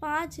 5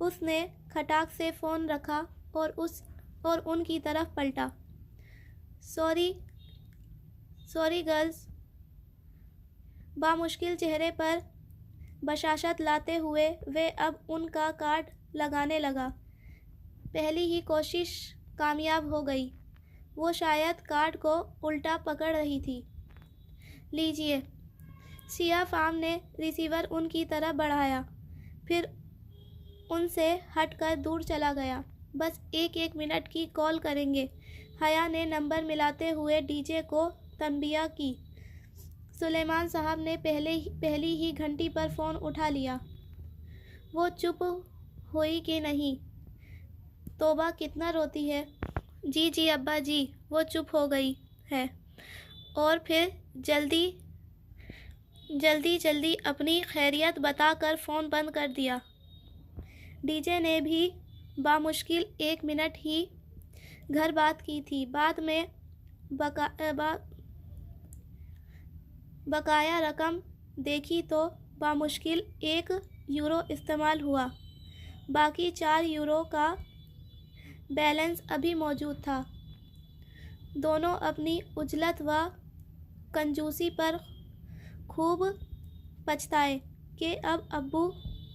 اس نے کھٹاک سے فون رکھا اور ان کی طرف پلٹا۔ سوری گرلز، بامشکل چہرے پر بشاشت لاتے ہوئے وہ اب ان کا کارڈ لگانے لگا۔ پہلی ہی کوشش کامیاب ہو گئی۔ وہ شاید کارڈ کو الٹا پکڑ رہی تھی۔ لیجیے۔ سیاہ فام نے ریسیور ان کی طرف بڑھایا، پھر ان سے ہٹ کر دور چلا گیا۔ بس ایک منٹ کی کال کریں گے۔ حیا نے نمبر ملاتے ہوئے ڈی جے کو تنبیہ کی۔ سلیمان صاحب نے پہلی ہی گھنٹی پر فون اٹھا لیا۔ وہ چپ ہوئی کہ نہیں؟ توبہ کتنا روتی ہے۔ جی ابا جی، وہ چپ ہو گئی ہے اور پھر جلدی اپنی خیریت بتا کر فون بند کر دیا۔ ڈی جے نے بھی بامشکل 1 منٹ ہی گھر بات کی تھی۔ بعد میں بقایا رقم دیکھی تو بامشکل 1 یورو استعمال ہوا۔ باقی 4 یورو کا بیلنس ابھی موجود تھا۔ دونوں اپنی عجلت و کنجوسی پر خوب پچھتائے کہ اب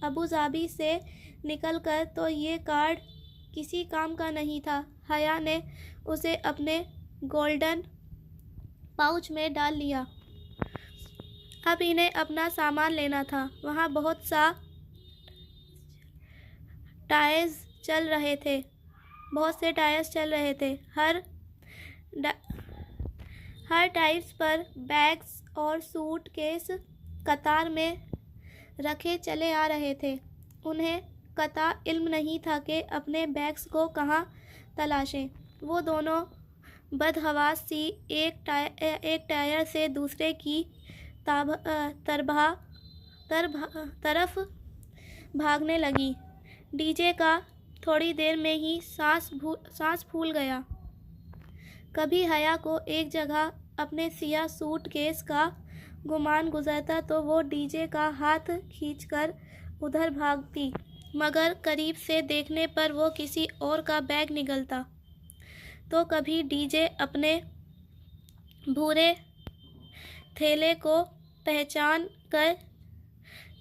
ابو ظبی سے نکل کر تو یہ کارڈ کسی کام کا نہیں تھا۔ حیا نے اسے اپنے گولڈن پاؤچ میں ڈال لیا۔ اب انہیں اپنا سامان لینا تھا۔ وہاں بہت سے ٹائرز چل رہے تھے۔ ہر ٹائرز پر بیگز اور سوٹ کیس قطار میں رکھے چلے آ رہے تھے۔ انہیں قطع علم نہیں تھا کہ اپنے بیگز کو کہاں تلاشیں۔ وہ دونوں بدحواس سی ایک ٹائر سے دوسرے کی طرف بھاگنے لگیں۔ ڈی جے کا تھوڑی دیر میں ہی سانس پھول گیا۔ کبھی حیا کو ایک جگہ اپنے سیاہ سوٹ کیس کا گمان گزرتا تو وہ ڈی جے کا ہاتھ کھینچ کر ادھر بھاگتی، مگر قریب سے دیکھنے پر وہ کسی اور کا بیگ نکلتا تو کبھی ڈی جے اپنے بھورے تھیلے کو پہچان کر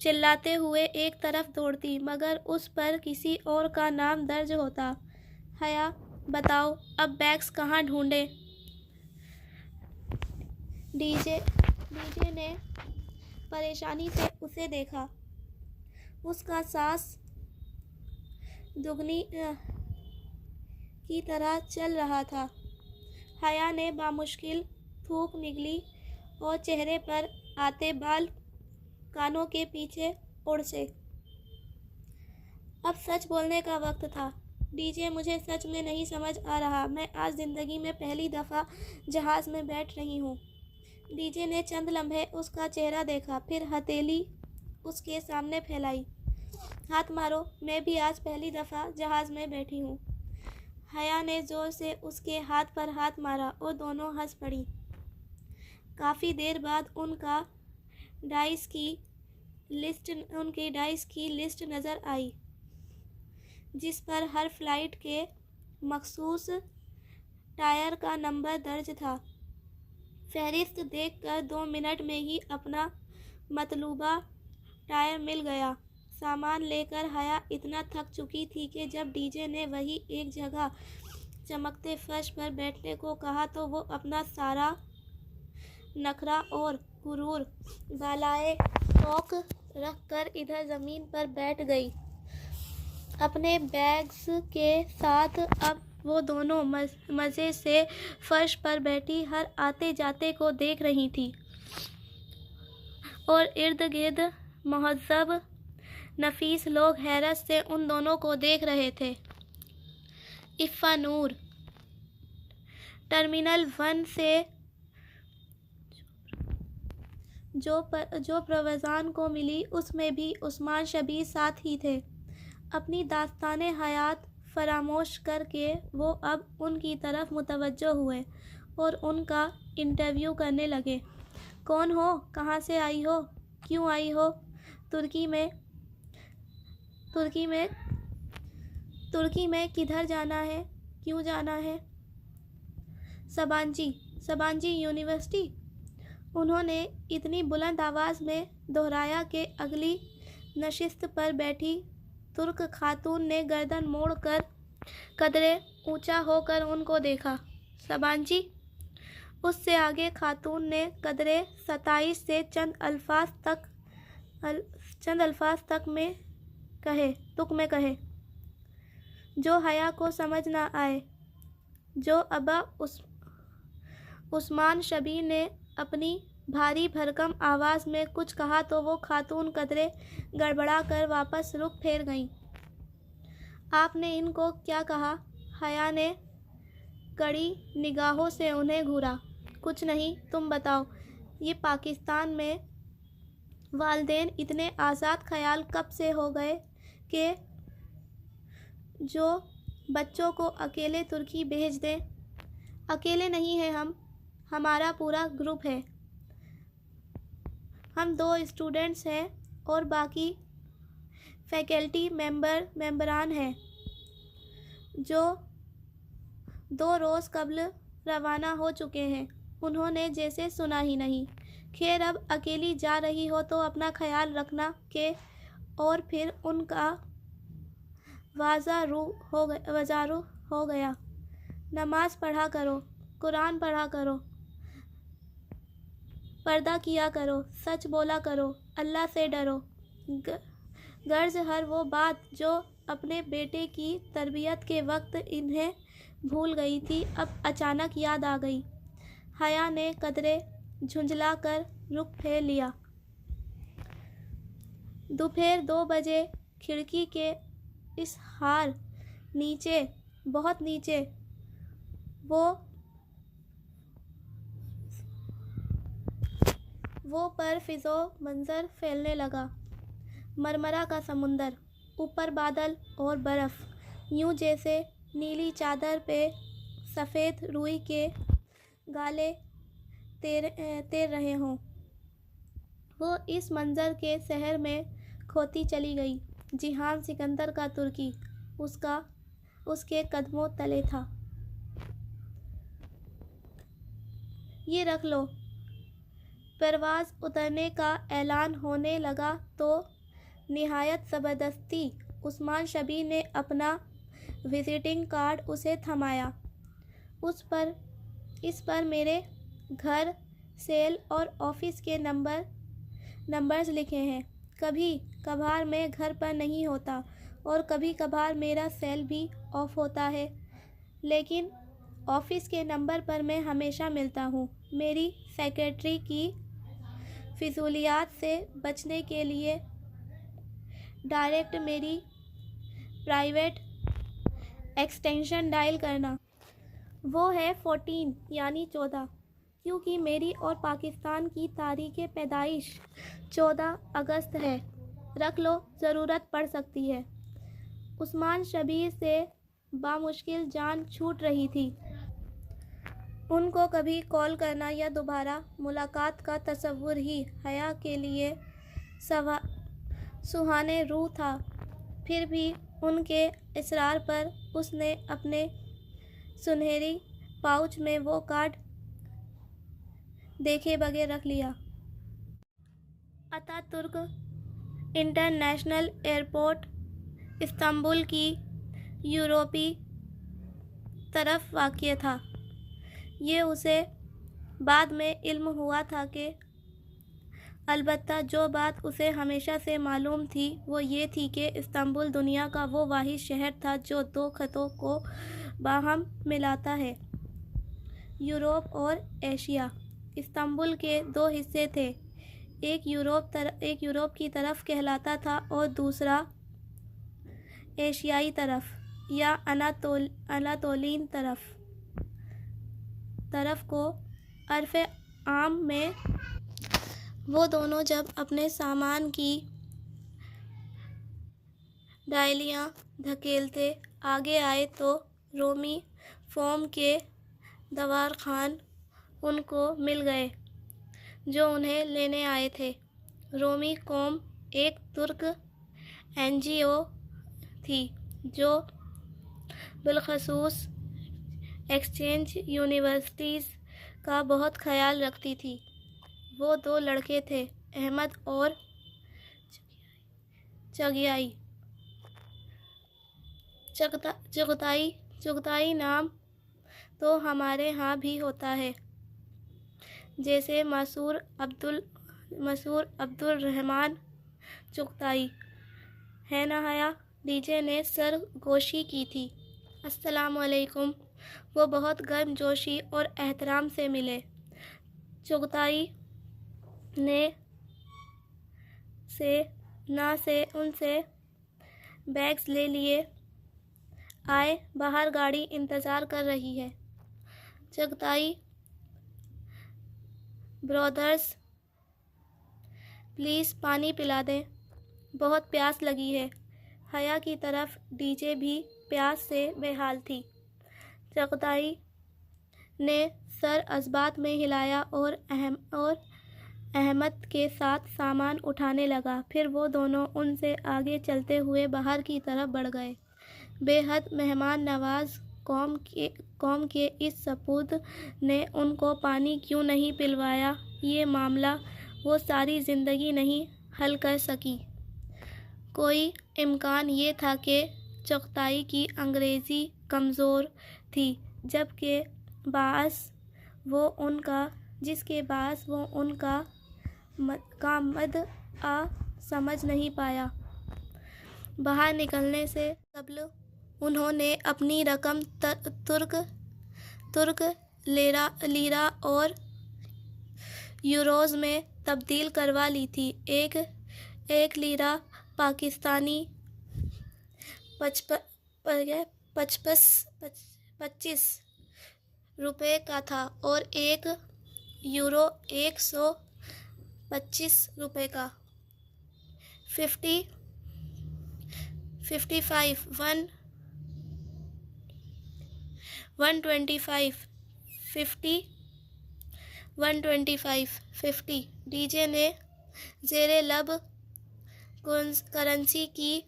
چلاتے ہوئے ایک طرف دوڑتی، مگر اس پر کسی اور کا نام درج ہوتا۔ حیا، بتاؤ اب بیگز کہاں ڈھونڈیں؟ ڈی جے نے پریشانی سے اسے دیکھا۔ اس کا سانس دگنی کی طرح چل رہا تھا۔ حیا نے بامشکل تھوک نگلی اور چہرے پر آتے بال کانوں کے پیچھے اڑے۔ اب سچ بولنے کا وقت تھا۔ ڈی جے، مجھے سچ میں نہیں سمجھ آ رہا۔ میں آج زندگی میں پہلی دفعہ جہاز میں بیٹھ رہی ہوں۔ ڈی جے نے چند لمحے اس کا چہرہ دیکھا، پھر ہتھیلی اس کے سامنے پھیلائی۔ ہاتھ مارو، میں بھی آج پہلی دفعہ جہاز میں بیٹھی ہوں۔ حیا نے زور سے اس کے ہاتھ پر ہاتھ مارا اور دونوں ہنس پڑیں۔ کافی دیر بعد ان کی ڈائس کی لسٹ نظر آئی، جس پر ہر فلائٹ کے مخصوص ٹائر کا نمبر درج تھا۔ فہرست دیکھ کر 2 منٹ میں ہی اپنا مطلوبہ ٹائر مل گیا۔ سامان لے کر حیا اتنا تھک چکی تھی کہ جب ڈی جے نے وہی ایک جگہ چمکتے فرش پر بیٹھنے کو کہا تو وہ اپنا سارا نخرہ اور غرور بالائے طاق رکھ کر ادھر زمین پر بیٹھ گئی۔ اپنے بیگز کے ساتھ اب وہ دونوں مزے سے فرش پر بیٹھی ہر آتے جاتے کو دیکھ رہی تھی اور ارد گرد مہذب نفیس لوگ حیرت سے ان دونوں کو دیکھ رہے تھے۔ افا نور ٹرمینل 1 سے جو پروازان کو ملی، اس میں بھی عثمان شبیر ساتھ ہی تھے۔ اپنی داستان حیات فراموش کر کے وہ اب ان کی طرف متوجہ ہوئے اور ان کا انٹرویو کرنے لگے۔ کون ہو؟ کہاں سے آئی ہو؟ کیوں آئی ہو؟ ترکی میں ترکی میں کدھر جانا ہے؟ کیوں جانا ہے؟ سبانجی یونیورسٹی؟ انہوں نے اتنی بلند آواز میں دہرایا کہ اگلی نشست پر بیٹھی ترک خاتون نے گردن موڑ کر قدرے اونچا ہو کر ان کو دیکھا۔ سبانجی؟ اس سے آگے خاتون نے قدرے 27 سے چند الفاظ تک میں کہے جو حیا کو سمجھ نہ آئے۔ جو ابا عثمان شبیر نے اپنی بھاری بھرکم آواز میں کچھ کہا تو وہ خاتون قدرے گڑبڑا کر واپس رخ پھیر گئیں۔ آپ نے ان کو کیا کہا؟ حیا نے کڑی نگاہوں سے انہیں گھورا۔ کچھ نہیں، تم بتاؤ۔ یہ پاکستان میں والدین اتنے آزاد خیال کب سے ہو گئے کہ جو بچوں کو اکیلے ترکی بھیج دیں؟ اکیلے نہیں ہیں ہم، ہمارا پورا گروپ ہے۔ ہم 2 اسٹوڈنٹس ہیں اور باقی فیکلٹی ممبران ہیں جو 2 روز قبل روانہ ہو چکے ہیں۔ انہوں نے جیسے سنا ہی نہیں۔ خیر، اب اکیلی جا رہی ہو تو اپنا خیال رکھنا کہ اور پھر ان کا واضح ہو گیا۔ نماز پڑھا کرو، قرآن پڑھا کرو، پردہ کیا کرو، سچ بولا کرو، اللہ سے ڈرو۔ غرض ہر وہ بات جو اپنے بیٹے کی تربیت کے وقت انہیں بھول گئی تھی اب اچانک یاد آ گئی۔ حیا نے قدرے جھنجھلا کر رخ پھیر لیا۔ دوپہر 2 بجے کھڑکی کے اس حار نیچے، بہت نیچے، وہ پر فضو منظر پھیلنے لگا۔ مرمرا کا سمندر، اوپر بادل اور برف، یوں جیسے نیلی چادر پہ سفید روئی کے گالے تیر رہے ہوں۔ وہ اس منظر کے سحر میں کھوتی چلی گئی۔ جہان سکندر کا ترکی اس کے قدموں تلے تھا۔ یہ رکھ لو۔ پرواز اترنے کا اعلان ہونے لگا تو نہایت زبردستی عثمان شبیر نے اپنا وزٹنگ کارڈ اسے تھمایا۔ اس پر میرے گھر، سیل اور آفس کے نمبرز لکھے ہیں۔ کبھی کبھار میں گھر پر نہیں ہوتا اور کبھی کبھار میرا سیل بھی آف ہوتا ہے، لیکن آفس کے نمبر پر میں ہمیشہ ملتا ہوں۔ میری سیکرٹری کی فضولیات سے بچنے کے لیے ڈائریکٹ میری پرائیویٹ ایکسٹینشن ڈائل کرنا۔ وہ ہے 14 یعنی 14، کیونکہ میری اور پاکستان کی تاریخ پیدائش 14 اگست ہے۔ رکھ لو، ضرورت پڑ سکتی ہے۔ عثمان شبیر سے بامشکل جان چھوٹ رہی تھی۔ ان کو کبھی کال کرنا یا دوبارہ ملاقات کا تصور ہی حیا کے لیے سہانے روح تھا۔ پھر بھی ان کے اصرار پر اس نے اپنے سنہری پاؤچ میں وہ کارڈ دیکھے بغیر رکھ لیا۔ اتاترک انٹرنیشنل ایئرپورٹ استنبول کی یورپی طرف واقع تھا۔ یہ اسے بعد میں علم ہوا تھا کہ البتہ جو بات اسے ہمیشہ سے معلوم تھی وہ یہ تھی کہ استنبول دنیا کا وہ واحد شہر تھا جو 2 خطوں کو باہم ملاتا ہے، یورپ اور ایشیا۔ استنبول کے 2 حصے تھے، ایک یورپ کی طرف کہلاتا تھا اور دوسرا ایشیائی طرف یا اناطولین طرف کو۔ عرف عام میں وہ دونوں جب اپنے سامان کی ڈالیاں دھکیلتے آگے آئے تو رومی فوم کے دوارخان ان کو مل گئے جو انہیں لینے آئے تھے۔ رومی قوم ایک ترک NGO تھی جو بالخصوص ایکسچینج یونیورسٹیز کا بہت خیال رکھتی تھی۔ وہ دو لڑکے تھے، احمد اور چغتائی نام تو ہمارے ہاں بھی ہوتا ہے، جیسے مسعود عبدالرحمن چغتائی، ہے نا حیا؟ ڈی جے نے سرگوشی کی تھی۔ السلام علیکم۔ وہ بہت گرم جوشی اور احترام سے ملے۔ چغتائی نے ان سے بیگز لے لیے۔ آئے، باہر گاڑی انتظار کر رہی ہے۔ چغتائی برادرز، پلیز پانی پلا دیں، بہت پیاس لگی ہے۔ حیا کی طرف ڈی جے بھی پیاس سے بے حال تھی۔ چغتائی نے سر اثبات میں ہلایا اور احمد کے ساتھ سامان اٹھانے لگا۔ پھر وہ دونوں ان سے آگے چلتے ہوئے باہر کی طرف بڑھ گئے۔ بے حد مہمان نواز قوم کے اس سپرد نے ان کو پانی کیوں نہیں پلوایا، یہ معاملہ وہ ساری زندگی نہیں حل کر سکی۔ کوئی امکان یہ تھا کہ چغتائی کی انگریزی کمزور تھی، جس کے باعث وہ ان کا مدعا سمجھ نہیں پایا۔ باہر نکلنے سے قبل انہوں نے اپنی رقم ترک لیرا اور یوروز میں تبدیل کروا لی تھی۔ ایک لیرا پاکستانی 25 روپے کا تھا اور ایک یورو 125 روپے کا۔ 125 ڈی جے نے زیر لب کرنسی کی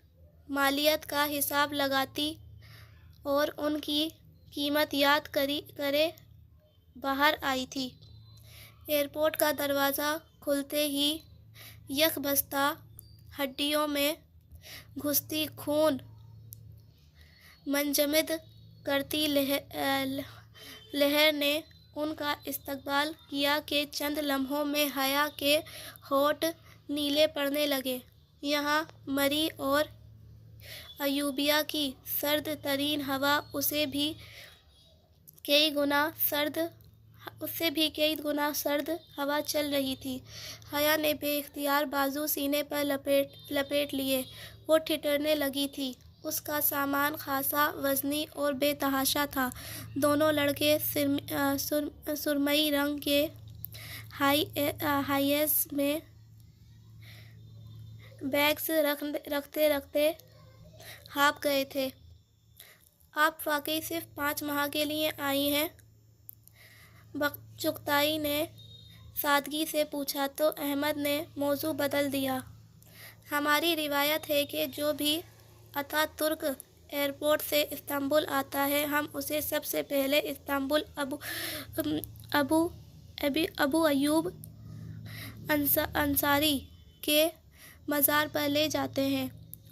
مالیت کا حساب لگاتی اور ان کی قیمت یاد کرے باہر آئی تھی۔ ایئرپورٹ کا دروازہ کھلتے ہی یک بستہ ہڈیوں میں گھستی خون منجمد کرتی لہر نے ان کا استقبال کیا کہ چند لمحوں میں حیا کے ہونٹ نیلے پڑنے لگے۔ یہاں مری اور ایوبیا کی سرد ترین ہوا اس سے بھی کئی گنا سرد ہوا چل رہی تھی۔ حیا نے بے اختیار بازو سینے پر لپیٹ لیے۔ وہ ٹھٹھرنے لگی تھی۔ اس کا سامان خاصا وزنی اور بے تحاشا تھا۔ دونوں لڑکے سرمئی رنگ کے ہائی ایس میں بیگز رکھتے رکھتے ہاپ گئے تھے۔ آپ واقعی صرف 5 ماہ کے لیے آئی ہیں؟ چغتائی نے سادگی سے پوچھا تو احمد نے موضوع بدل دیا۔ ہماری روایت ہے کہ جو بھی اتا ترک ایئرپورٹ سے استنبول آتا ہے، ہم اسے سب سے پہلے استنبول ابو ایوب انصاری کے مزار پر لے جاتے ہیں۔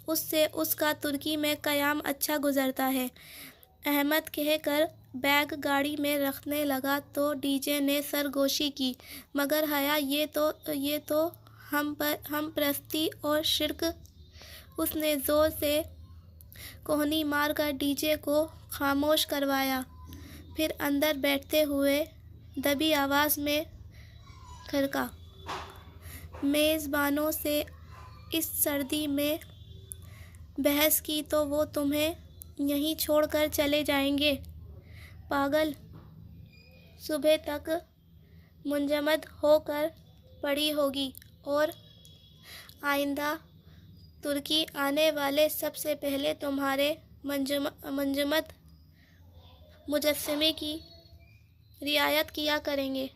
اس سے اس کا ترکی میں قیام اچھا گزرتا ہے۔ احمد کہہ کر بیگ گاڑی میں رکھنے لگا تو ڈی جے نے سرگوشی کی، مگر حیا یہ تو ہم پرستی اور شرک۔ اس نے زور سے کوہنی مار کر ڈی جے کو خاموش کروایا، پھر اندر بیٹھتے ہوئے دبی آواز میں کھڑکا، میزبانوں سے اس سردی میں بحث کی تو وہ تمہیں یہیں چھوڑ کر چلے جائیں گے، پاگل! صبح تک منجمد ہو کر پڑی ہوگی اور آئندہ ترکی آنے والے سب سے پہلے تمہارے منجمد مجسمے کی رعایت کیا کریں گے۔